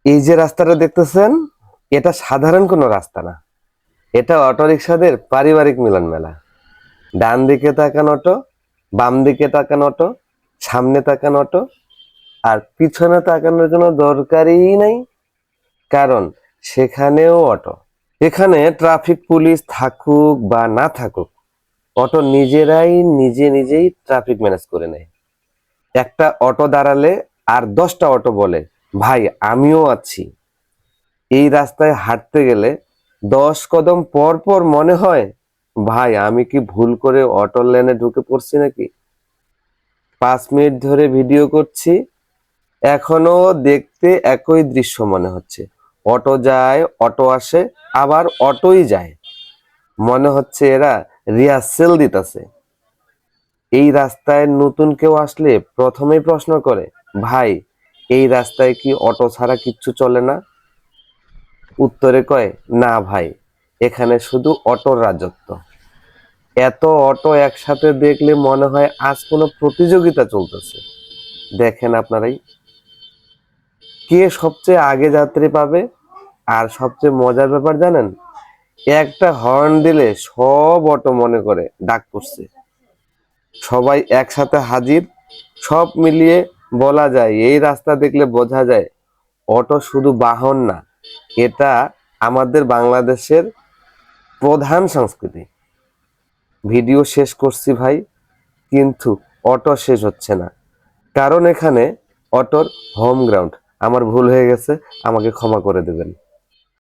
এই যে রাস্তাটা দেখতেছেন, এটা সাধারণ কোনো রাস্তা না। এটা অটোরিকশাদের পারিবারিক মিলন মেলা। ডান দিকে তাকান অটো, বাম দিকে তাকান অটো, সামনে তাকান অটো, আর পিছনে তাকানোর জন্য দরকারই নাই, কারণ সেখানেও অটো। এখানে ট্রাফিক পুলিশ থাকুক বা না থাকুক, অটো নিজেরাই নিজেই ট্রাফিক ম্যানেজ করে নেয়। একটা অটো দাঁড়ালে আর 10টা অটো বলে, ভাই আমিও আছি। এই রাস্তায় হাঁটতে গেলে 10 কদম পর পর মনে হয়, ভাই আমি কি ভুল করে অটোর লেনে ঢুকে পড়ছি নাকি। 5 মিনিট ধরে ভিডিও করছি, এখনো দেখতে একই দৃশ্য মনে হচ্ছে। অটো যায়, অটো আসে, আবার অটোই যায়। মনে হচ্ছে এরা রিহার্সেল দিতেছে। এই রাস্তায় নতুন কেউ আসলে প্রথমেই প্রশ্ন করে, ভাই এই রাস্তায় কি অটো ছাড়া কিচ্ছু চলে না? উত্তরে কয়, না ভাই, এখানে শুধু অটোর রাজত্ব। এত অটো একসাথে দেখলে মনে হয় আজ কোনো প্রতিযোগিতা চলতেছে। দেখেন আপনারাই, কে সবচেয়ে আগে যাত্রী পাবে। আর সবচেয়ে মজার ব্যাপার জানেন, একটা হর্ন দিলে সব অটো মনে করে ডাক পড়ছে। সবাই একসাথে হাজির। সব মিলিয়ে বলা যায়, এই রাস্তা দেখলে বোঝা যায় অটো শুধু বাহন না, এটা আমাদের বাংলাদেশের প্রধান সংস্কৃতি। ভিডিও শেষ করছি ভাই, কিন্তু অটো শেষ হচ্ছে না, কারণ এখানে অটোর হোম গ্রাউন্ড। আমার ভুল হয়ে গেছে, আমাকে ক্ষমা করে দেবেন।